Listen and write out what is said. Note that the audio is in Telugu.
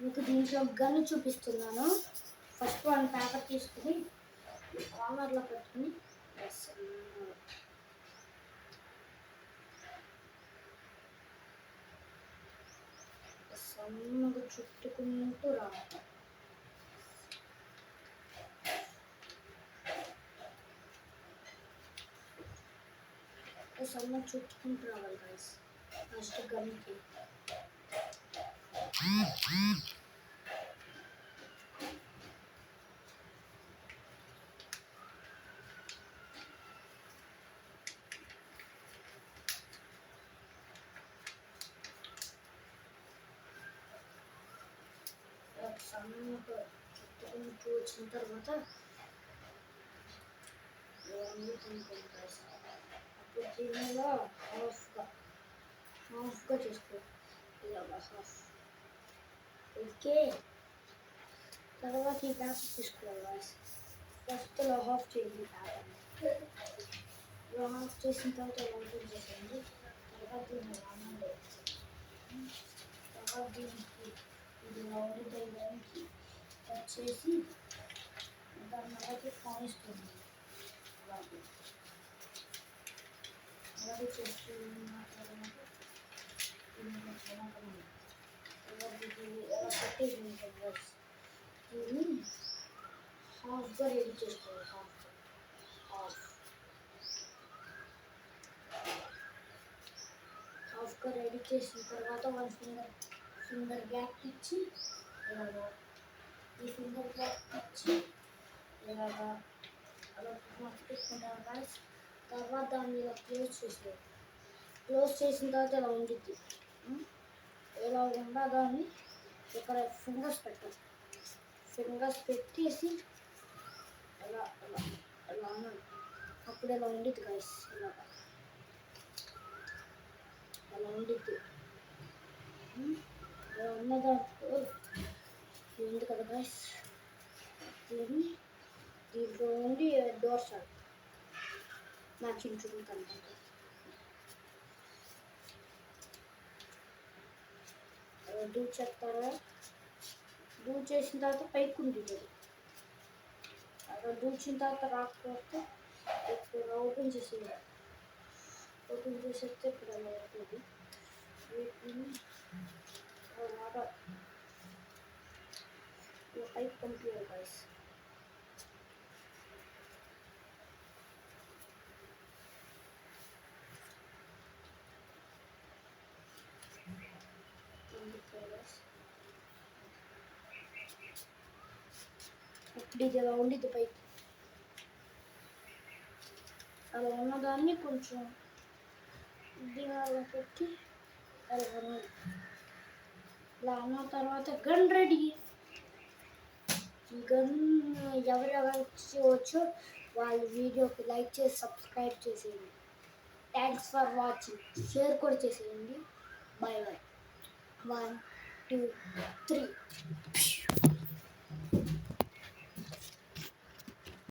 మీకు దీంట్లో గన్ను చూపిస్తున్నాను. ఫస్ట్ వన్ పేపర్ తీసుకుని కార్నర్లో పెట్టుకుని సన్నగా చుట్టుకుంటూ రావాలి. సన్నగా చుట్టుకుంటూ రావాలి గైస్. ఫస్ట్ గన్కి సన్నగా చుట్టుకుంటూ వచ్చిన తర్వాత అప్పుడు దీనిలో హాఫ్గా చేసుకో. ఇలాగా హాఫ్. ఓకే, తర్వాత ఈ పేపర్ తీసుకోవాలి. ఫస్ట్లో హాఫ్ చేయండి పేపర్. ఇలా హాఫ్ చేసిన తర్వాత ఇలా ఓపెన్ చేసేయండి. తర్వాత దీన్ని రానండి. తర్వాత దీనికి ఇది రౌండ్ చేయడానికి కట్ చేసి దాన్ని అలాగే కానిస్తుంది. అలాగే చేస్తున్న తర్వాత ఎలా పెట్టేది దీన్ని హాఫ్గా రెడీ చేసుకోవాలి. హాఫ్గా రెడీ చేసిన తర్వాత వన్ ఫింగర్ గ్యాప్ ఇచ్చి ఇలాగా ఈ ఫింగర్ గ్యాప్ ఇచ్చి ఇలాగా అలా పెట్టుకుంటాను గాయస్. తర్వాత దాన్ని ఇలా క్లోజ్ చేసేది. క్లోజ్ చేసిన తర్వాత ఇలా ఉండిద్ది. ఇలా ఉండదాన్ని ఇక్కడ ఫింగర్స్ పెట్టాలి. ఫింగర్స్ పెట్టేసి ఇలా ఇలా ఇలా అన్నాను. అప్పుడు ఇలా ఉండిద్ది గైస్. ఇలాగా అలా ఉండిద్ది. ఇలా ఉన్నదాంట్లో ఉంది కదా గైస్. దీంట్లో ఉండి డోర్స్ నాకు చూపుతాను. డూ చేస్తారా? డూ చేసిన తర్వాత పైకి ఉంటుంది. అక్కడ డూచిన తర్వాత రాకపోతే ఇక్కడ ఓపెన్ చేసేది. ఓపెన్ చేసేస్తే ఇక్కడ అలా అవుతుంది. వీటిని పైకి పంపించాలి గైస్. ఇప్పుడు ఇది ఎలా ఉండిద్ది పైకి. అలా ఉన్నదాన్ని కొంచెం దీనిలో పెట్టి అలా ఇలా అన్న తర్వాత గన్ రెడీ. ఈ గన్ ఎవరెవరు వచ్చో వాళ్ళ వీడియోకి లైక్ చేసి సబ్స్క్రైబ్ చేసేయండి. Thanks for watching. షేర్ కూడా చేసేయండి. Bye bye. 1 2 3